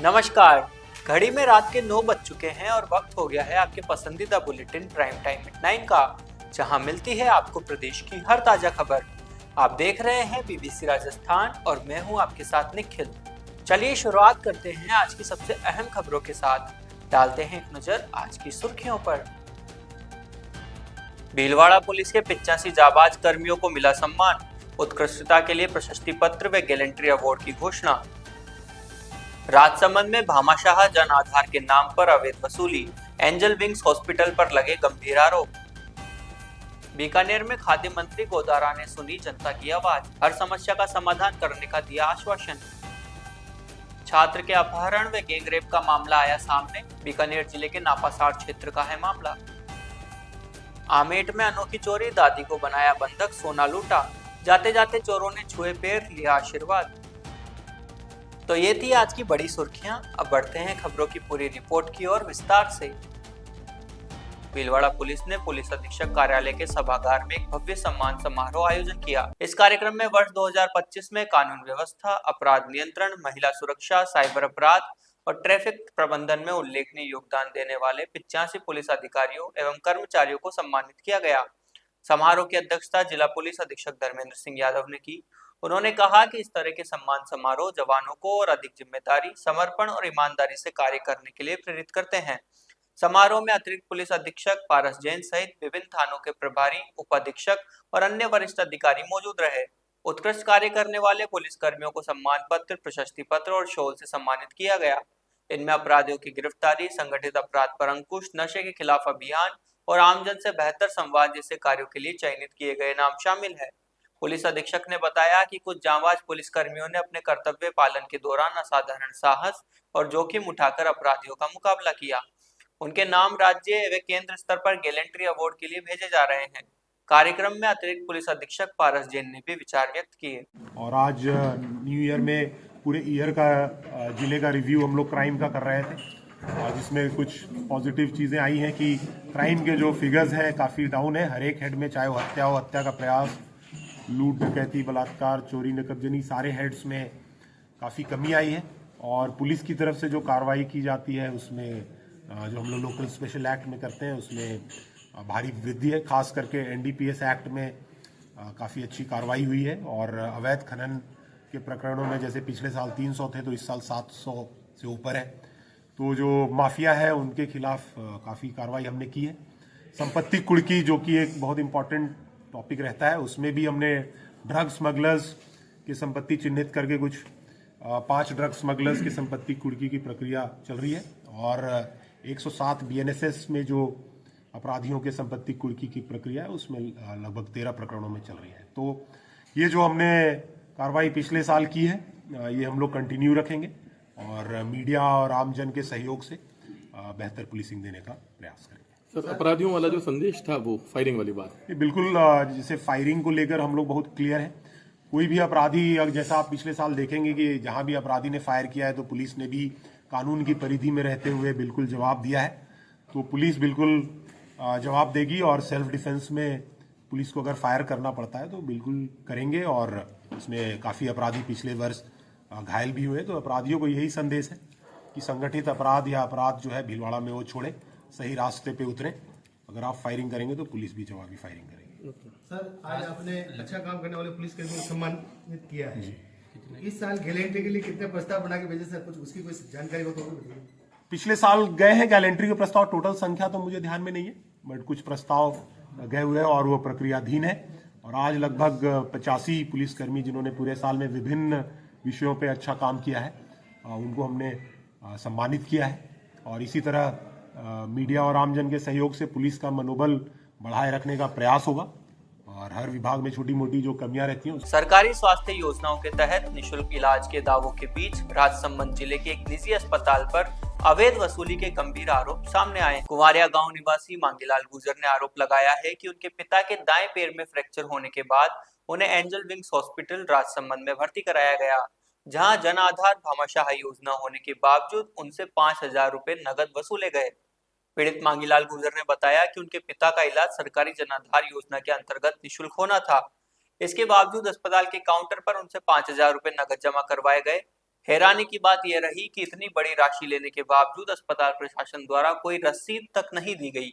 नमस्कार। घड़ी में रात के 9 बज चुके हैं और वक्त हो गया है आपके पसंदीदा बुलेटिन प्राइम टाइम एट 9 का, जहां मिलती है आपको प्रदेश की हर ताजा खबर। आप देख रहे हैं बीबीसी राजस्थान और मैं हूं आपके साथ निखिल। चलिए शुरुआत करते हैं आज की सबसे अहम खबरों के साथ। डालते हैं एक नजर आज की सुर्खियों पर। भीलवाड़ा पुलिस के 85 जाबाज कर्मियों को मिला सम्मान। उत्कृष्टता के लिए प्रशस्ति पत्र व गैलेंट्री अवार्ड की घोषणा। राजसमंद में भामाशाह जन आधार के नाम पर अवैध वसूली। एंजल विंग्स हॉस्पिटल पर लगे गंभीर आरोप। बीकानेर में खाद्य मंत्री गोदारा ने सुनी जनता की आवाज, हर समस्या का समाधान करने का दिया आश्वासन। छात्र के अपहरण व गैंगरेप का मामला आया सामने। बीकानेर जिले के नापासाड़ क्षेत्र का है मामला। आमेट में अनोखी चोरी, दादी को बनाया बंधक, सोना लूटा। जाते जाते चोरों ने छुए पैर, लिया आशीर्वाद। तो ये थी आज की बड़ी सुर्खियां। अब बढ़ते हैं खबरों की पूरी रिपोर्ट की ओर विस्तार से। भीलवाड़ा पुलिस ने पुलिस अधीक्षक कार्यालय के सभागार में एक भव्य सम्मान समारोह आयोजन किया। इस कार्यक्रम में वर्ष 2025 में कानून व्यवस्था, अपराध नियंत्रण, महिला सुरक्षा, साइबर अपराध और ट्रैफिक प्रबंधन में उल्लेखनीय योगदान देने वाले 85 पुलिस अधिकारियों एवं कर्मचारियों को सम्मानित किया गया। समारोह की अध्यक्षता जिला पुलिस अधीक्षक धर्मेंद्र सिंह यादव ने की। उन्होंने कहा कि इस तरह के सम्मान समारोह जवानों को और अधिक जिम्मेदारी, समर्पण और ईमानदारी से कार्य करने के लिए प्रेरित करते हैं। समारोह में अतिरिक्त पुलिस अधीक्षक पारस जैन सहित विभिन्न थानों के प्रभारी, उप अधीक्षक और अन्य वरिष्ठ अधिकारी मौजूद रहे। उत्कृष्ट कार्य करने वाले पुलिस कर्मियों को सम्मान पत्र, प्रशस्ति पत्र और शॉल से सम्मानित किया गया। इनमें अपराधियों की गिरफ्तारी, संगठित अपराध पर अंकुश, नशे के खिलाफ अभियान और आमजन से बेहतर संवाद जैसे कार्यों के लिए चयनित किए गए नाम शामिल है। पुलिस अधीक्षक ने बताया कि कुछ जांबाज पुलिस कर्मियों ने अपने कर्तव्य पालन के दौरान असाधारण साहस और जोखिम उठाकर अपराधियों का मुकाबला किया। उनके नाम राज्य व केंद्र स्तर पर गैलेंट्री अवार्ड के लिए भेजे जा रहे हैं। कार्यक्रम में अतिरिक्त पुलिस अधीक्षक पारस जैन ने भी विचार व्यक्त किए। और आज न्यू ईयर में पूरे ईयर का जिले का रिव्यू हम लोग क्राइम का कर रहे थे, जिसमें कुछ पॉजिटिव चीज़ें आई हैं कि क्राइम के जो फिगर्स हैं काफ़ी डाउन है। हर एक हेड में, चाहे वो हत्या हो, हत्या का प्रयास, लूट, डकैती, बलात्कार, चोरी, नकबजनी, सारे हेड्स में काफ़ी कमी आई है। और पुलिस की तरफ से जो कार्रवाई की जाती है उसमें जो हम लोग लोकल स्पेशल एक्ट में करते हैं उसमें भारी वृद्धि है। खास करके एनडीपीएस एक्ट में काफ़ी अच्छी कार्रवाई हुई है। और अवैध खनन के प्रकरणों में जैसे पिछले साल 300 थे तो इस साल 700 से ऊपर है। तो जो माफिया है उनके खिलाफ काफ़ी कार्रवाई हमने की है। संपत्ति कुर्की, जो कि एक बहुत इम्पॉर्टेंट टॉपिक रहता है, उसमें भी हमने ड्रग स्मगलर्स की संपत्ति चिन्हित करके कुछ 5 ड्रग स्मगलर्स की संपत्ति कुर्की की प्रक्रिया चल रही है। और 107 बीएनएसएस में जो अपराधियों के संपत्ति कुर्की की प्रक्रिया है उसमें लगभग 13 प्रकरणों में चल रही है। तो ये जो हमने कार्रवाई पिछले साल की है ये हम लोग कंटिन्यू रखेंगे और मीडिया और आमजन के सहयोग से बेहतर पुलिसिंग देने का प्रयास करेंगे। सर, अपराधियों वाला जो संदेश था वो फायरिंग वाली बात, ये बिल्कुल जैसे फायरिंग को लेकर हम लोग बहुत क्लियर है। कोई भी अपराधी, जैसा आप पिछले साल देखेंगे कि जहां भी अपराधी ने फायर किया है तो पुलिस ने भी कानून की परिधि में रहते हुए बिल्कुल जवाब दिया है। तो पुलिस बिल्कुल जवाब देगी और सेल्फ डिफेंस में पुलिस को अगर फायर करना पड़ता है तो बिल्कुल करेंगे। और इसमें काफ़ी अपराधी पिछले वर्ष घायल भी हुए। तो अपराधियों को यही संदेश है कि संगठित अपराध या अपराध जो है भीलवाड़ा में वो छोड़े, सही रास्ते पे उतरे। अगर आप फायरिंग करेंगे तो पुलिस भी जवाबी फायरिंग करेगी। सर, आज आपने अच्छा काम करने वाले पुलिसकर्मियों को सम्मानित किया है। इस साल गैलेंट्री के लिए कितने प्रस्ताव बना के भेजे सर? कुछ उसकी कोई जानकारी हो तो बताइए। पिछले साल गए हैं गैलेंट्री के प्रस्ताव, टोटल संख्या तो मुझे ध्यान में नहीं है, बट कुछ प्रस्ताव गए हुए हैं और वो प्रक्रियाधीन है। और आज लगभग 85 पुलिसकर्मी जिन्होंने पूरे साल में विभिन्न विषयों पे अच्छा काम किया है उनको हमने सम्मानित किया है। और इसी तरह मीडिया और आमजन के सहयोग से पुलिस का मनोबल बढ़ाए रखने का प्रयास होगा और हर विभाग में छोटी मोटी जो कमियां रहती हैं। सरकारी स्वास्थ्य योजनाओं के तहत निशुल्क इलाज के दावों के बीच राजसमंद जिले के एक निजी अस्पताल पर अवैध वसूली के गंभीर आरोप सामने आए। कुंवारिया गांव निवासी मांगीलाल गुर्जर ने आरोप लगाया है कि उनके पिता के दाएं पैर में फ्रैक्चर होने के बाद उन्हें एंजल विंग्स हॉस्पिटल राजसमंद में भर्ती कराया गया, जहां जन आधार भामाशाह योजना होने के बावजूद उनसे 5,000 रुपए नगद वसूले गए। पीड़ित मांगीलाल गुर्जर ने बताया कि उनके पिता का इलाज सरकारी जनाधार योजना के अंतर्गत निःशुल्क होना था। इसके बावजूद अस्पताल के काउंटर पर उनसे 5,000 रुपए नगद जमा करवाए गए। हैरानी की बात यह रही कि इतनी बड़ी राशि लेने के बावजूद अस्पताल प्रशासन द्वारा कोई रसीद तक नहीं दी गई।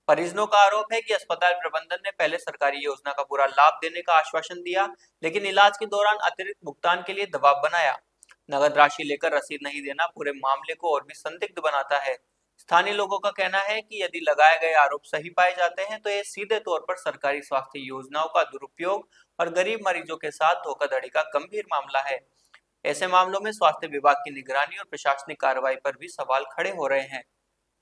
परिजनों का आरोप है कि अस्पताल प्रबंधन ने पहले सरकारी योजना का पूरा लाभ देने का आश्वासन दिया, लेकिन इलाज के दौरान अतिरिक्त भुगतान के लिए दबाव बनाया। नगद राशि लेकर रसीद नहीं देना पूरे मामले को और भी संदिग्ध बनाता है। स्थानीय लोगों का कहना है कि यदि लगाए गए आरोप सही पाए जाते हैं तो ये सीधे तौर पर सरकारी स्वास्थ्य योजनाओं का दुरुपयोग और गरीब मरीजों के साथ धोखाधड़ी का गंभीर मामला है। ऐसे मामलों में स्वास्थ्य विभाग की निगरानी और प्रशासनिक कार्रवाई पर भी सवाल खड़े हो रहे हैं।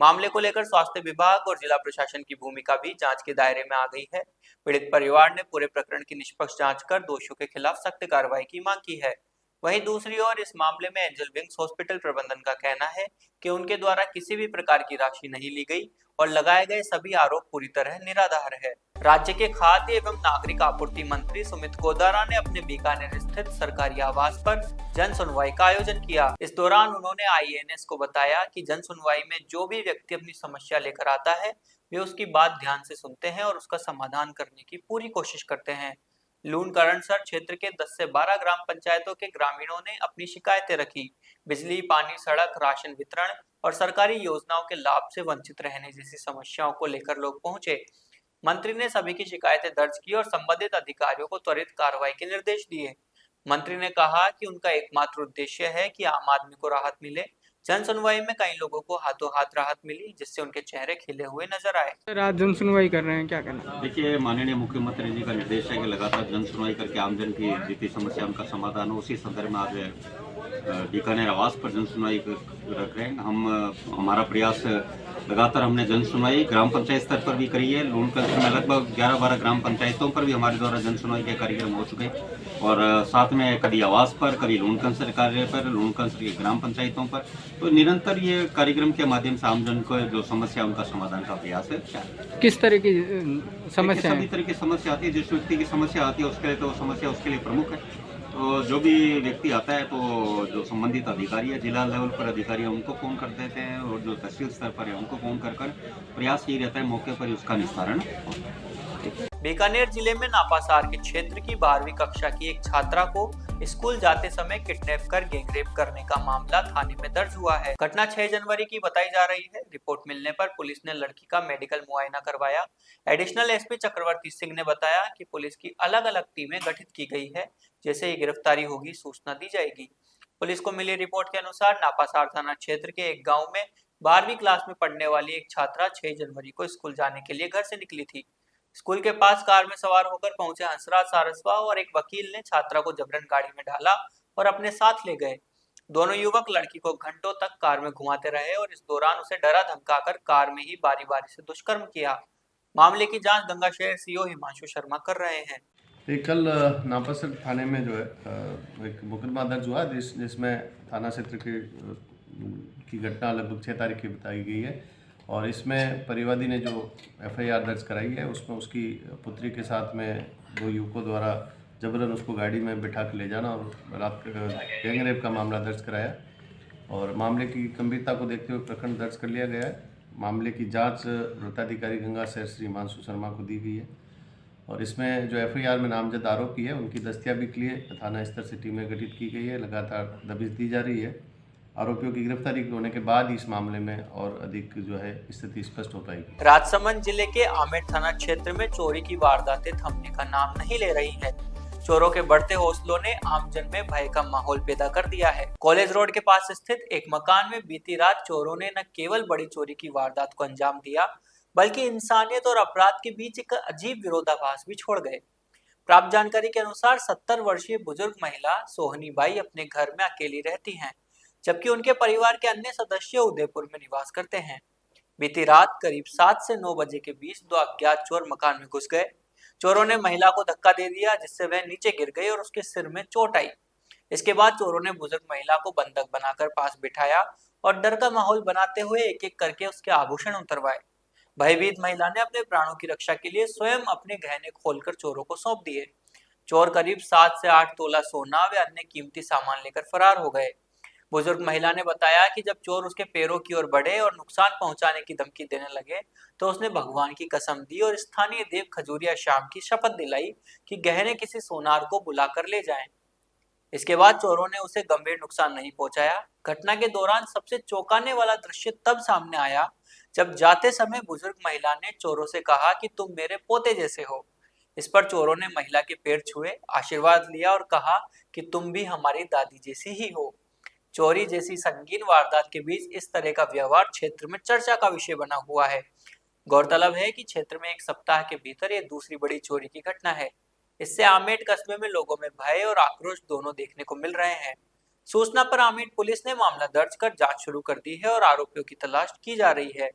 मामले को लेकर स्वास्थ्य विभाग और जिला प्रशासन की भूमिका भी जांच के दायरे में आ गई है। पीड़ित परिवार ने पूरे प्रकरण की निष्पक्ष जांच कर दोषियों के खिलाफ सख्त कार्रवाई की मांग की है। वहीं दूसरी ओर इस मामले में एंजल विंग्स हॉस्पिटल प्रबंधन का कहना है कि उनके द्वारा किसी भी प्रकार की राशि नहीं ली गई और लगाए गए सभी आरोप पूरी तरह निराधार है। राज्य के खाद्य एवं नागरिक आपूर्ति मंत्री सुमित गोदारा ने अपने बीकानेर स्थित सरकारी आवास पर जन सुनवाई का आयोजन किया। इस दौरान उन्होंने IANS को बताया कि जन सुनवाई में जो भी व्यक्ति अपनी समस्या लेकर आता है वे उसकी बात ध्यान से सुनते हैं और उसका समाधान करने की पूरी कोशिश करते हैं। लूणकरणसर क्षेत्र के 10 से 12 ग्राम पंचायतों के ग्रामीणों ने अपनी शिकायतें रखी। बिजली, पानी, सड़क, राशन वितरण और सरकारी योजनाओं के लाभ से वंचित रहने जैसी समस्याओं को लेकर लोग पहुंचे। मंत्री ने सभी की शिकायतें दर्ज की और संबंधित अधिकारियों को त्वरित कार्रवाई के निर्देश दिए। मंत्री ने कहा कि उनका एकमात्र उद्देश्य है कि आम आदमी को राहत मिले। जन सुनवाई में कई लोगों को हाथों हाथ राहत मिली, जिससे उनके चेहरे खिले हुए नजर आए। आज जन सुनवाई कर रहे हैं, क्या करना? देखिए, माननीय मुख्यमंत्री जी का निर्देश है कि लगातार जन सुनवाई करके आमजन की जितनी समस्या उनका समाधान हो, उसी संदर्भ में आज बीकानेर आवास पर जन सुनवाई रख रहे हैं। हमारा प्रयास लगातार हमने जन सुनवाई ग्राम पंचायत स्तर पर भी करी है। लूणकरणसर में लगभग 11-12 ग्राम पंचायतों पर भी हमारे द्वारा जन सुनवाई के कार्यक्रम हो चुके हैं और साथ में कभी आवास पर, कभी लूणकरणसर कार्य पर, लूणकरणसर की ग्राम पंचायतों पर, तो निरंतर ये कार्यक्रम के माध्यम से आमजन को जो समस्या उनका समाधान का प्रयास है। किस तरह की समस्या? सभी तरह की समस्या आती है। जिस व्यक्ति की समस्या आती है उसके लिए तो समस्या उसके लिए प्रमुख है। तो जो भी व्यक्ति आता है तो जो संबंधित अधिकारी है, जिला लेवल पर अधिकारी है, उनको फ़ोन कर देते हैं और जो तहसील स्तर पर है उनको फ़ोन कर प्रयास यही रहता है मौके पर उसका निस्तारण। बीकानेर जिले में नापासार के क्षेत्र की 12वीं कक्षा की एक छात्रा को स्कूल जाते समय किडनैप कर गैंगरेप करने का मामला थाने में दर्ज हुआ है। घटना 6 जनवरी की बताई जा रही है। रिपोर्ट मिलने पर पुलिस ने लड़की का मेडिकल मुआयना करवाया। एडिशनल SP चक्रवर्ती सिंह ने बताया कि पुलिस की अलग अलग टीमें गठित की गई है। जैसे ही गिरफ्तारी होगी सूचना दी जाएगी। पुलिस को मिली रिपोर्ट के अनुसार नापासार थाना क्षेत्र के एक गाँव में 12वीं क्लास में पढ़ने वाली एक छात्रा 6 जनवरी को स्कूल जाने के लिए घर से निकली थी। स्कूल के पास कार में सवार होकर पहुंचे हंसराज सारस्वा और एक वकील ने छात्रा को जबरन गाड़ी में डाला और अपने साथ ले गए। दोनों युवक लड़की को घंटों तक कार में घुमाते रहे और इस दौरान उसे डरा धमकाकर कार में ही बारी बारी से दुष्कर्म किया। मामले की जांच गंगा शहर CO हिमांशु शर्मा कर रहे हैं। कल नापासर थाने में जो है एक मुकदमा दर्ज हुआ जिसमें थाना क्षेत्र की घटना लगभग 6 तारीख की बताई गई है और इसमें परिवादी ने जो FIR दर्ज कराई है उसमें उसकी पुत्री के साथ में 2 युवकों द्वारा जबरन उसको गाड़ी में बिठा के ले जाना और रात गैंगरेप का मामला दर्ज कराया और मामले की गंभीरता को देखते हुए प्रकरण दर्ज कर लिया गया है। मामले की जांच वृत्ताधिकारी गंगा शहर श्री हिमांशु शर्मा को दी गई है और इसमें जो FIR में नामजद आरोपी है उनकी दस्तियाबी के लिए थाना स्तर से टीमें गठित की गई है। लगातार दबिश दी जा रही है। आरोपियों की गिरफ्तारी होने के बाद इस मामले में और अधिक जो है स्थिति स्पष्ट हो पाएगी। राजसमंद जिले के आमेर थाना क्षेत्र में चोरी की वारदातें थमने का नाम नहीं ले रही है। चोरों के बढ़ते हौसलों ने आमजन में भय का माहौल पैदा कर दिया है। कॉलेज रोड के पास स्थित एक मकान में बीती रात चोरों ने न केवल बड़ी चोरी की वारदात को अंजाम दिया, बल्कि इंसानियत और अपराध के बीच एक अजीब विरोधाभास भी छोड़ गए। प्राप्त जानकारी के अनुसार 70 वर्षीय बुजुर्ग महिला सोहनी बाई अपने घर में अकेली रहती हैं, जबकि उनके परिवार के अन्य सदस्य उदयपुर में निवास करते हैं। बीती रात करीब 7 से 9 बजे के बीच 2 अज्ञात चोर मकान में घुस गए। चोरों ने महिला को धक्का दे दिया, जिससे वह नीचे गिर गई और उसके सिर में चोट आई। इसके बाद चोरों ने बुजुर्ग महिला को बंधक बनाकर पास बिठाया और डर का माहौल बनाते हुए एक एक करके उसके आभूषण उतरवाए। भयभीत महिला ने अपने प्राणों की रक्षा के लिए स्वयं अपने गहने खोलकर चोरों को सौंप दिए। चोर करीब 7 से 8 तोला सोना व अन्य कीमती सामान लेकर फरार हो गए। बुजुर्ग महिला ने बताया कि जब चोर उसके पैरों की ओर बढ़े और नुकसान पहुंचाने की धमकी देने लगे तो उसने भगवान की कसम दी और स्थानीय देव खजूरिया श्याम की शपथ दिलाई कि गहने किसी सोनार को बुलाकर ले जाएं। इसके बाद चोरों ने उसे गंभीर नुकसान नहीं पहुंचाया। घटना के दौरान सबसे चौंकाने वाला दृश्य तब सामने आया जब जाते समय बुजुर्ग महिला ने चोरों से कहा कि तुम मेरे पोते जैसे हो। इस पर चोरों ने महिला के पैर छुए, आशीर्वाद लिया और कहा कि तुम भी हमारी दादी जैसी ही हो। चोरी जैसी संगीन वारदात के बीच इस तरह का व्यवहार क्षेत्र में चर्चा का विषय बना हुआ है। गौरतलब है कि क्षेत्र में एक सप्ताह के भीतर ये दूसरी बड़ी चोरी की घटना है। इससे आमेट कस्बे में लोगों में भय और आक्रोश दोनों देखने को मिल रहे हैं। सूचना पर आमेट पुलिस ने मामला दर्ज कर जांच शुरू कर दी है और आरोपियों की तलाश की जा रही है।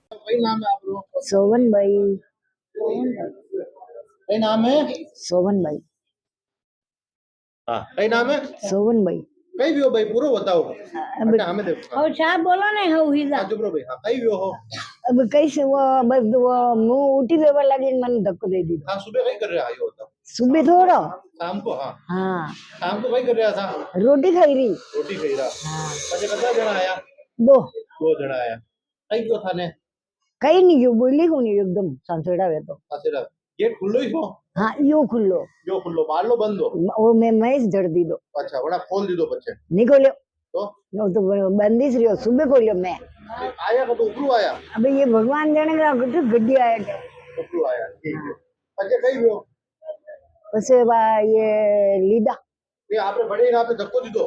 सोवन भाई कई नाम है सोवन भाई हाँ कई नाम है सोवन भाई कई भी हो भाई पूरा बताओ अब अच्छा हमें देखो और साहब बोलो ना हो हिला हाँ चुप रहो भाई हाँ कई भी हो अब कैसे वो बस वो मुंह उठी देवा लगी मन धक्को दे दी हाँ सुबह कई कर रहा है बताओ सुबह थोड़ा शाम को हाँ हाँ शाम को कई कर रहा था रोटी खाई रही रोटी खाई रहा हाँ अच्छा कितना जना आया दो 2 जना आया कई क्यों था ने कई नहीं क्यों बोली को नहीं एकदम सांसेड़ा वे तो अच्छा गेट खुल्लो ही हो हाँ यो खुल्लो जो खुल्लो बाहर लो बंद हो वो मैं जड़ दी दो अच्छा बड़ा खोल दी दो बच्चे निकोलियो तो वो तो बंदिश रही सुबह खोलियो मैं आया का तो ऊपरू आया अबे ये भगवान जाने का कुछ गड्डी आया थे ऊपरू आया ठीक है अच्छा कई भी हो बस ये लीदा ये आपने बड़े ना आपने धक्को दी दो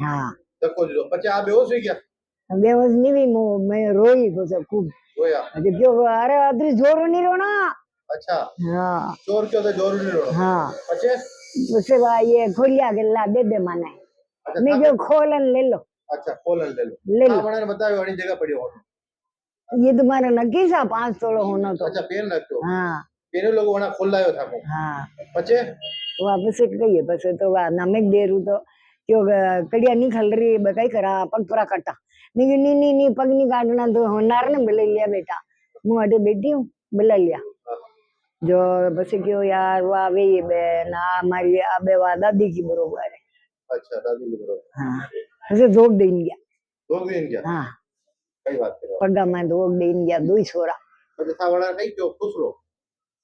हाँ धक्को दी दो बच्चे आप बेहोश हुई क्या बेहोश नहीं हुई मैं रोई बस खूब रोया क्यों अरे अदरी जोर नहीं रोना अच्छा हाँ चोर क्यों था जोर नहीं रो हाँ अच्छे उससे बाद ये खोलिया के ला दे दे माने अच्छा मैं जो खोलन ले लो अच्छा खोलन ले लो ले लो आपने बताया वाली जगह पड़ी हो ये तुम्हारा नक्की सा 5 तोड़ो होना तो अच्छा पेन रखो हाँ पेन लोग वहां खोल लायो था को हाँ बच्चे वापस गई बस तो वह नमक दे रू तो क्यों कड़िया नहीं खल रही कई करा पग पूरा कटा नहीं नहीं नहीं नहीं पग नहीं काटना तो होनार ने बुला लिया बेटा मैं अटे बैठी हूँ बुला लिया जो बस क्यों यार वाह वे ना हमारी आबे वा दादी की बरोबर है अच्छा दादी की बरोबर हाँ ऐसे धोख देन गया लोग भी इनके हाँ कई बात करो पगा में धोख देन गया 2 छोरा अच्छा था वाला कई क्यों खुश रो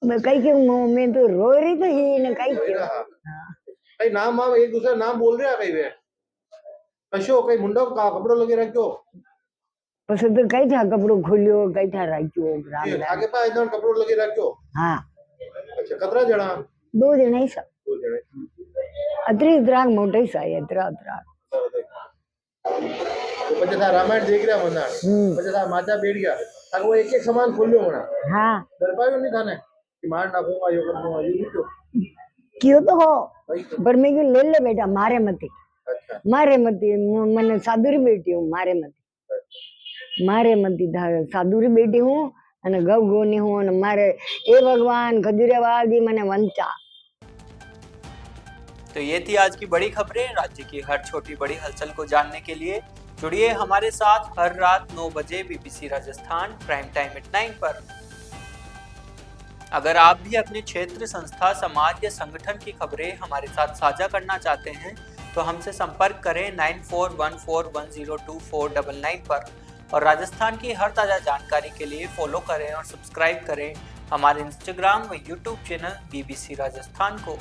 मैं कई के मैं तो रो रही तो ही ने कई क्यों हाँ कई नाम आप एक दूसरे नाम बोल रहे हैं कई वे कशो कई मुंडो का कपड़ो लगे रखो बस तो कई था कपड़ो खोलियो कई था राखियो ये आगे पास इधर कपड़ो लगे रखो हाँ अच्छा कतरा जना 2 जने ही सब 2 जने अतरी द्राग मोटे ही सा इतरा तो बच्चे था रामायण देख रहा मना बच्चे था माता बैठ गया अगर वो एक सामान खोल लियो होना हाँ डर पायो नहीं था ने कि मार ना दूंगा यो कर दूंगा ये क्यों क्यों तो हो पर मैं क्यों ले ले बेटा मारे मती अच्छा मारे मती मैंने साधुरी बेटी हूँ मारे मती साधुरी बेटी हूँ અને ગૌ ગોની હું અને મારે એ ભગવાન ખજૂરે વાगी મને વંચા। तो ये थी आज की बड़ी खबरें। राज्य की हर छोटी बड़ी हलचल को जानने के लिए जुड़िए हमारे साथ हर रात 9 बजे BBC Rajasthan prime time at 9 पर। अगर आप भी अपने क्षेत्र, संस्था, समाज या संगठन की खबरें हमारे साथ साझा करना चाहते हैं तो हमसे संपर्क करें 9414102499 पर और राजस्थान की हर ताज़ा जानकारी के लिए फॉलो करें और सब्सक्राइब करें हमारे इंस्टाग्राम व यूट्यूब चैनल बीबीसी राजस्थान को।